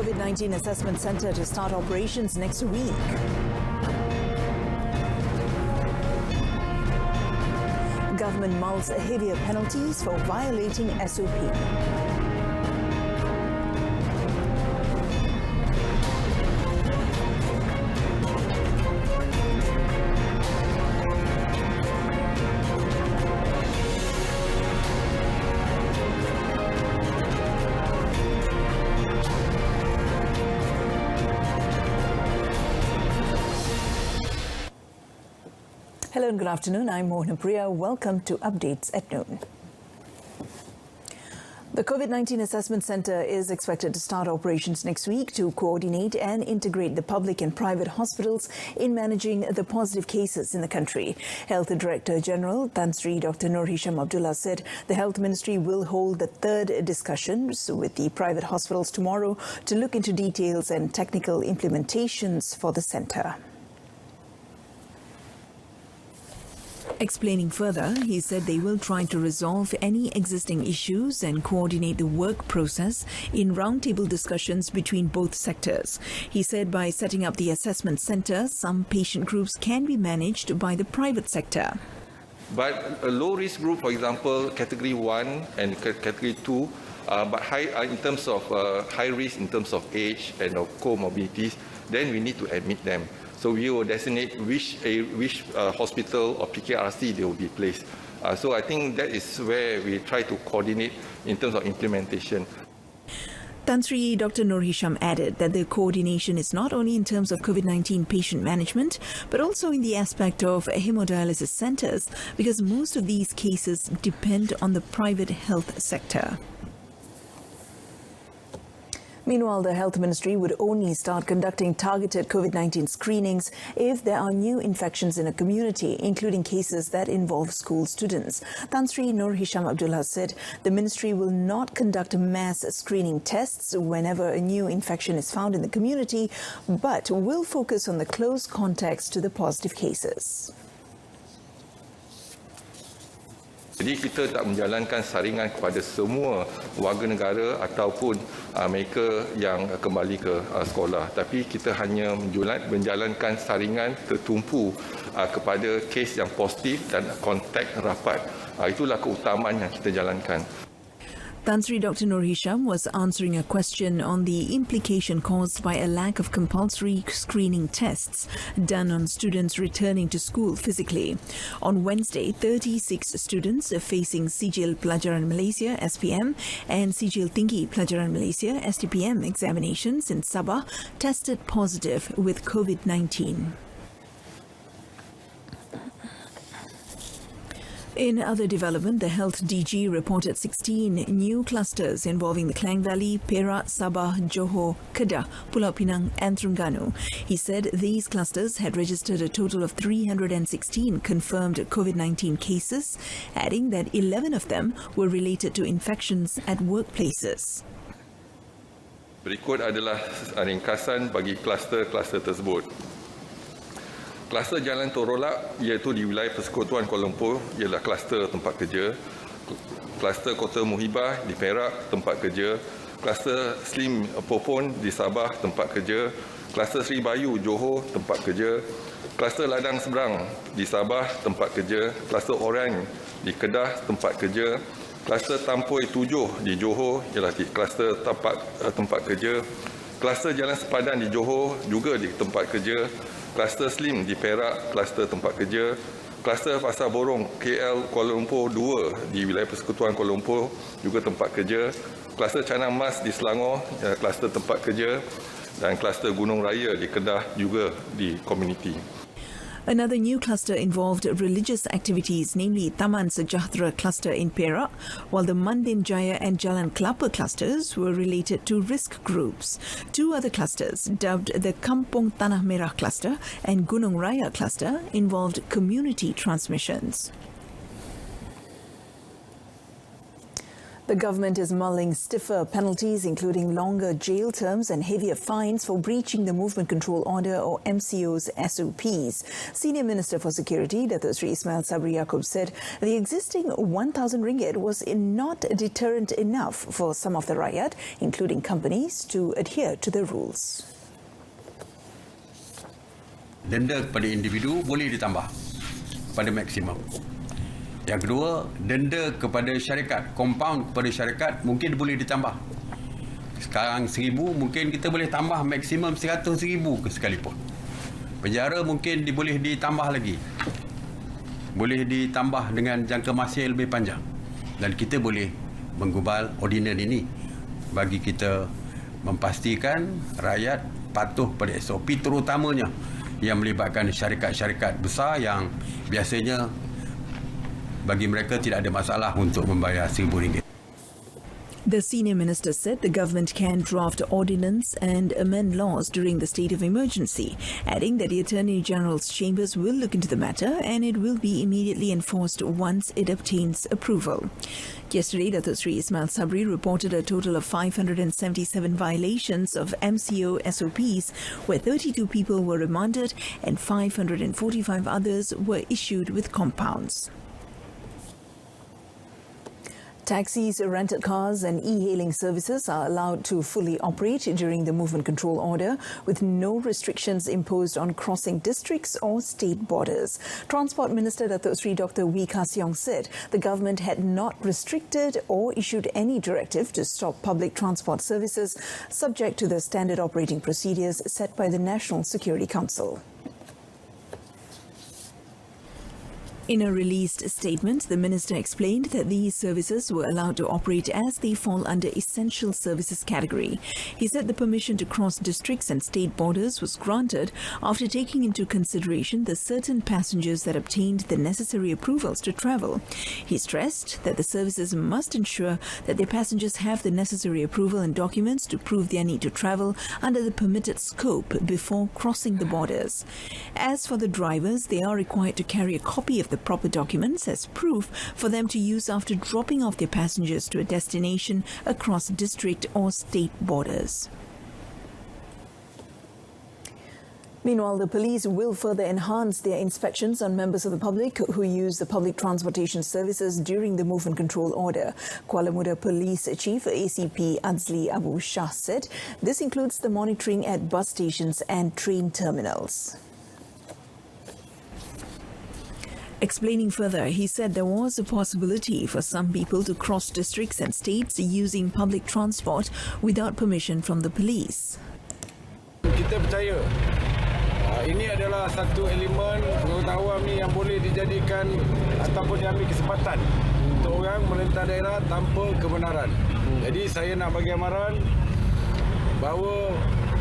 COVID-19 assessment centre to start operations next week. Government mulls heavier penalties for violating SOP. Hello and good afternoon. I'm Mohna Priya. Welcome to Updates at Noon. The COVID-19 Assessment Centre is expected to start operations next week to coordinate and integrate the public and private hospitals in managing the positive cases in the country. Health Director General Tan Sri Dr. Nur Hisham Abdullah said the Health Ministry will hold the third discussions with the private hospitals tomorrow to look into details and technical implementations for the centre. Explaining further, he said they will try to resolve any existing issues and coordinate the work process in roundtable discussions between both sectors. He said by setting up the assessment centre, some patient groups can be managed by the private sector. But a low-risk group, for example, category 1 and category 2, but high in terms of high risk in terms of age and of comorbidities, then we need to admit them. So we will designate which hospital or PKRC they will be placed. So I think that is where we try to coordinate in terms of implementation. Tan Sri Dr. Nur Hisham added that the coordination is not only in terms of COVID-19 patient management, but also in the aspect of hemodialysis centres, because most of these cases depend on the private health sector. Meanwhile, the Health Ministry would only start conducting targeted COVID-19 screenings if there are new infections in a community, including cases that involve school students. Tan Sri Nur Hisham Abdullah said the ministry will not conduct mass screening tests whenever a new infection is found in the community, but will focus on the close contacts to the positive cases. Jadi kita tak menjalankan saringan kepada semua warga negara ataupun mereka yang kembali ke sekolah. Tapi kita hanya menjalankan saringan tertumpu kepada kes yang positif dan kontak rapat. Itulah keutamaan yang kita jalankan. Tan Sri Dr. Nur Hisham was answering a question on the implication caused by a lack of compulsory screening tests done on students returning to school physically. On Wednesday, 36 students facing Sijil Pelajaran Malaysia (SPM) and Sijil Tinggi Pelajaran Malaysia (STPM) examinations in Sabah tested positive with COVID-19. In other development, the Health DG reported 16 new clusters involving the Klang Valley, Perak, Sabah, Johor, Kedah, Pulau Pinang and Terengganu. He said these clusters had registered a total of 316 confirmed COVID-19 cases, adding that 11 of them were related to infections at workplaces. Berikut adalah ringkasan bagi kluster-kluster tersebut. Kluster Jalan Torolak iaitu di wilayah Persekutuan Kuala Lumpur ialah kluster tempat kerja. Kluster Kota Muhibah di Perak tempat kerja. Kluster Slim Popon di Sabah tempat kerja. Kluster Sri Bayu Johor tempat kerja. Kluster Ladang Seberang di Sabah tempat kerja. Kluster Orang di Kedah tempat kerja. Kluster Tampoi 7 di Johor ialah di kluster tempat kerja. Kluster Jalan Sepadan di Johor juga di tempat kerja. Kluster Slim di Perak, kluster tempat kerja. Kluster Pasar Borong KL Kuala Lumpur 2 di wilayah Persekutuan Kuala Lumpur juga tempat kerja. Kluster Canang Mas di Selangor, kluster tempat kerja. Dan kluster Gunung Raya di Kedah juga di komuniti. Another new cluster involved religious activities, namely Taman Sejahtera cluster in Perak, while the Mandin Jaya and Jalan Kelapa clusters were related to risk groups. Two other clusters, dubbed the Kampung Tanah Merah cluster and Gunung Raya cluster, involved community transmissions. The government is mulling stiffer penalties, including longer jail terms and heavier fines for breaching the Movement Control Order or MCO's SOPs. Senior Minister for Security, Datuk Sri Ismail Sabri Yaakob, said the existing 1,000 ringgit was not deterrent enough for some of the rakyat, including companies, to adhere to the rules. Denda kepada individu boleh ditambah pada maksimum. Yang kedua, denda kepada syarikat, kompaun kepada syarikat mungkin boleh ditambah. Sekarang 1,000, mungkin kita boleh tambah maksimum 100,000 sekalipun. Penjara mungkin boleh ditambah lagi. Boleh ditambah dengan jangka masa yang lebih panjang. Dan kita boleh menggubal ordinan ini bagi kita memastikan rakyat patuh pada SOP, terutamanya yang melibatkan syarikat-syarikat besar yang biasanya bagi mereka tidak ada masalah untuk membayar RM1,000. The senior minister said the government can draft ordinance and amend laws during the state of emergency, adding that the Attorney General's chambers will look into the matter and it will be immediately enforced once it obtains approval. Yesterday, Datuk Sri Ismail Sabri reported a total of 577 violations of MCO SOPs, where 32 people were remanded and 545 others were issued with compounds. Taxis, rented cars and e-hailing services are allowed to fully operate during the Movement Control Order with no restrictions imposed on crossing districts or state borders. Transport Minister Datuk Sri Dr. Wee Ka Siong said the government had not restricted or issued any directive to stop public transport services subject to the standard operating procedures set by the National Security Council. In a released statement, the minister explained that these services were allowed to operate as they fall under essential services category. He said the permission to cross districts and state borders was granted after taking into consideration the certain passengers that obtained the necessary approvals to travel. He stressed that the services must ensure that their passengers have the necessary approval and documents to prove their need to travel under the permitted scope before crossing the borders. As for the drivers, they are required to carry a copy of the proper documents as proof for them to use after dropping off their passengers to a destination across district or state borders. Meanwhile, the police will further enhance their inspections on members of the public who use the public transportation services during the Movement Control Order. Kuala Muda Police Chief ACP Adzli Abu Shah said this includes the monitoring at bus stations and train terminals. Explaining further, he said there was a possibility for some people to cross districts and states using public transport without permission from the police. Kita percaya ini adalah satu elemen pengetahuan ni yang boleh dijadikan ataupun diambil kesempatan untuk orang melintasi daerah tanpa kebenaran. Jadi saya nak bagi amaran bahawa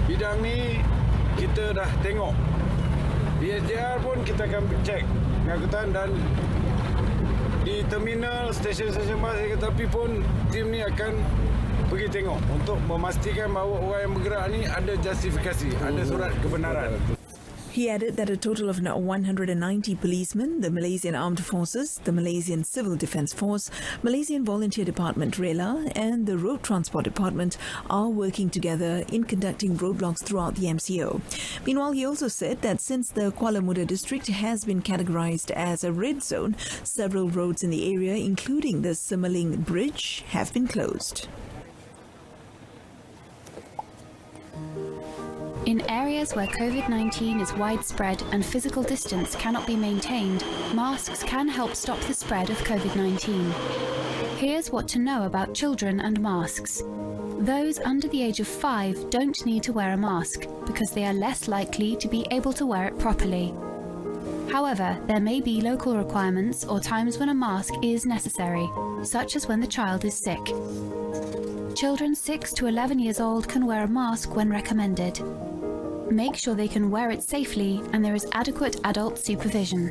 bidang ni kita dah tengok. BSJR pun kita akan cek pengangkutan dan di terminal, stesen-stesen bas kereta api pun tim ni akan pergi tengok untuk memastikan bahawa orang yang bergerak ni ada justifikasi, ada surat kebenaran. He added that a total of 190 policemen, the Malaysian Armed Forces, the Malaysian Civil Defence Force, Malaysian Volunteer Department RELA and the Road Transport Department are working together in conducting roadblocks throughout the MCO. Meanwhile, he also said that since the Kuala Muda district has been categorised as a red zone, several roads in the area, including the Semaling Bridge, have been closed. In areas where COVID-19 is widespread and physical distance cannot be maintained, masks can help stop the spread of COVID-19. Here's what to know about children and masks. Those under the age of 5 don't need to wear a mask because they are less likely to be able to wear it properly. However, there may be local requirements or times when a mask is necessary, such as when the child is sick. Children 6 to 11 years old can wear a mask when recommended. Make sure they can wear it safely and there is adequate adult supervision.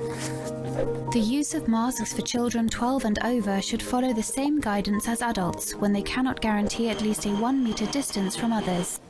The use of masks for children 12 and over should follow the same guidance as adults when they cannot guarantee at least a 1 metre distance from others.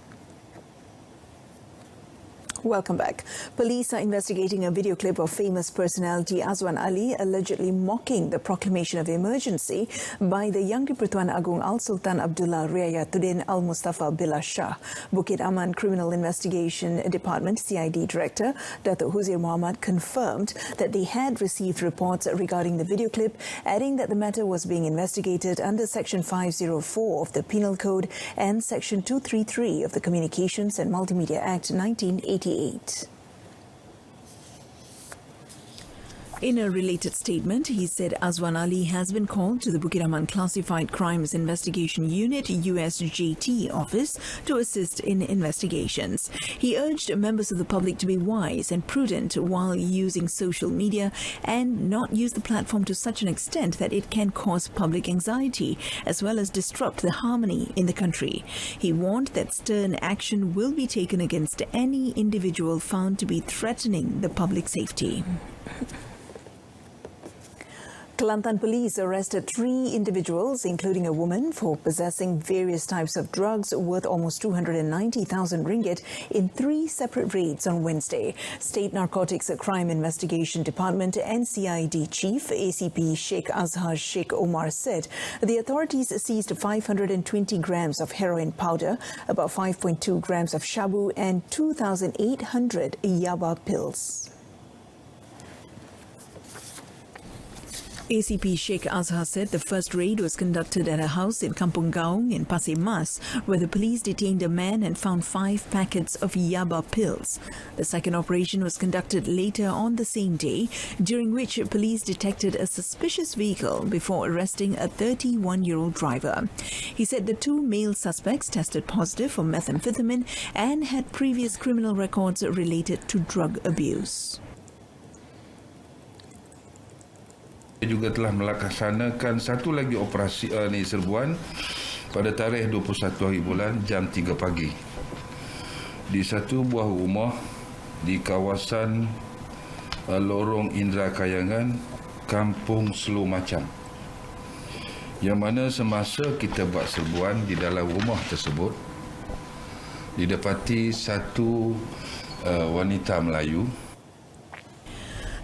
Welcome back. Police are investigating a video clip of famous personality Azwan Ali allegedly mocking the proclamation of emergency by the Yang di-Pertuan Agong Al-Sultan Abdullah Riayatuddin Al-Mustafa Billah Shah. Bukit Aman Criminal Investigation Department CID Director Datuk Huzair Mohamad confirmed that they had received reports regarding the video clip, adding that the matter was being investigated under Section 504 of the Penal Code and Section 233 of the Communications and Multimedia Act 1988. In a related statement, he said Azwan Ali has been called to the Bukit Aman Classified Crimes Investigation Unit USJT office to assist in investigations. He urged members of the public to be wise and prudent while using social media and not use the platform to such an extent that it can cause public anxiety as well as disrupt the harmony in the country. He warned that stern action will be taken against any individual found to be threatening the public safety. Kelantan police arrested 3 individuals, including a woman, for possessing various types of drugs worth almost 290,000 ringgit in 3 separate raids on Wednesday. State Narcotics Crime Investigation Department NCID Chief ACP Sheikh Azhar Sheikh Omar said the authorities seized 520 grams of heroin powder, about 5.2 grams of shabu and 2,800 yaba pills. ACP Sheikh Azhar said the first raid was conducted at a house in Kampung Gaung in Pasir Mas, where the police detained a man and found 5 packets of yaba pills. The second operation was conducted later on the same day, during which police detected a suspicious vehicle before arresting a 31-year-old driver. He said the 2 male suspects tested positive for methamphetamine and had previous criminal records related to drug abuse. Juga telah melaksanakan satu lagi operasi serbuan pada tarikh 21 hari bulan jam 3 pagi di satu buah rumah di kawasan Lorong Indra Kayangan, Kampung Selu Macam, yang mana semasa kita buat serbuan di dalam rumah tersebut didapati satu wanita Melayu.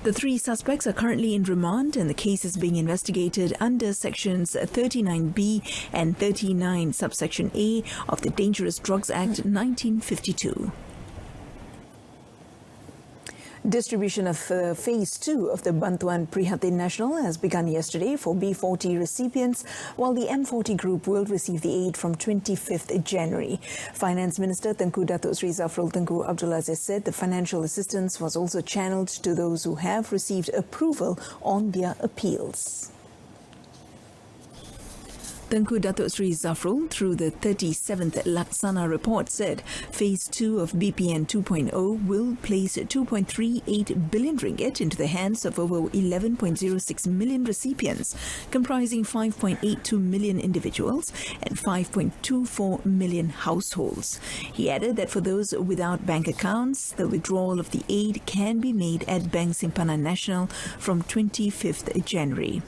The 3 suspects are currently in remand and the case is being investigated under sections 39B and 39 subsection A of the Dangerous Drugs Act 1952. Distribution of Phase 2 of the Bantuan Prihatin Nasional has begun yesterday for B40 recipients, while the M40 group will receive the aid from 25th January. Finance Minister Tengku Datuk Sri Zafrul Tengku Abdul Aziz said the financial assistance was also channeled to those who have received approval on their appeals. Tengku Datuk Sri Zafrul, through the 37th Laksana report, said Phase 2 of BPN 2.0 will place 2.38 billion ringgit into the hands of over 11.06 million recipients, comprising 5.82 million individuals and 5.24 million households. He added that for those without bank accounts, the withdrawal of the aid can be made at Bank Simpanan Nasional from 25th January.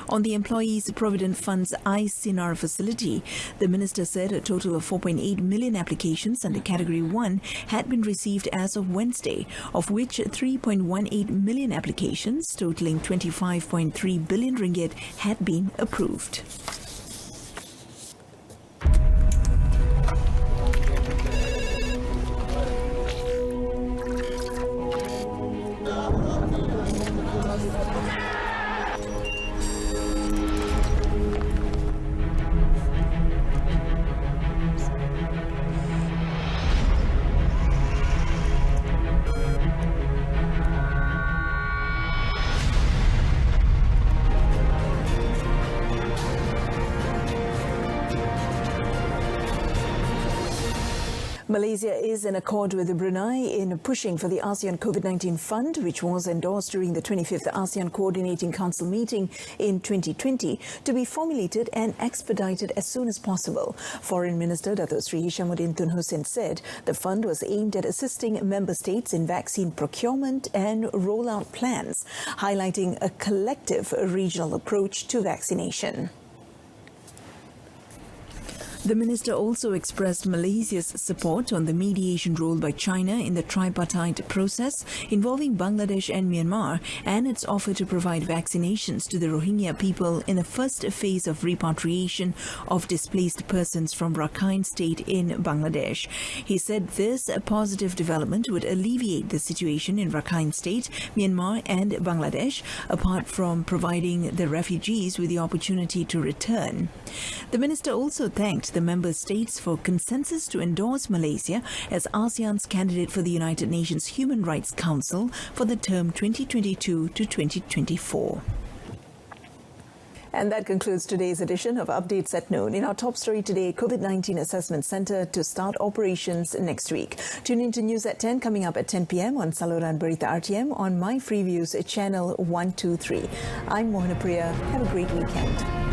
On the Employees Provident Fund's iSinar facility, the minister said a total of 4.8 million applications under Category 1 had been received as of Wednesday, of which 3.18 million applications, totaling 25.3 billion ringgit, had been approved. Malaysia is in accord with Brunei in pushing for the ASEAN COVID-19 Fund, which was endorsed during the 25th ASEAN Coordinating Council meeting in 2020, to be formulated and expedited as soon as possible. Foreign Minister Datuk Sri Hishamuddin Tun Hussein said the fund was aimed at assisting member states in vaccine procurement and rollout plans, highlighting a collective regional approach to vaccination. The minister also expressed Malaysia's support on the mediation role by China in the tripartite process involving Bangladesh and Myanmar and its offer to provide vaccinations to the Rohingya people in the first phase of repatriation of displaced persons from Rakhine State in Bangladesh. He said this positive development would alleviate the situation in Rakhine State, Myanmar and Bangladesh, apart from providing the refugees with the opportunity to return. The minister also thanked the member states for consensus to endorse Malaysia as ASEAN's candidate for the United Nations Human Rights Council for the term 2022 to 2024. And that concludes today's edition of Updates at Noon. In our top story today, COVID-19 Assessment Centre to start operations next week. Tune in to News at 10 coming up at 10 p.m. on saluran Berita RTM on My Freeviews channel 123. I'm Mohana Priya. Have a great weekend.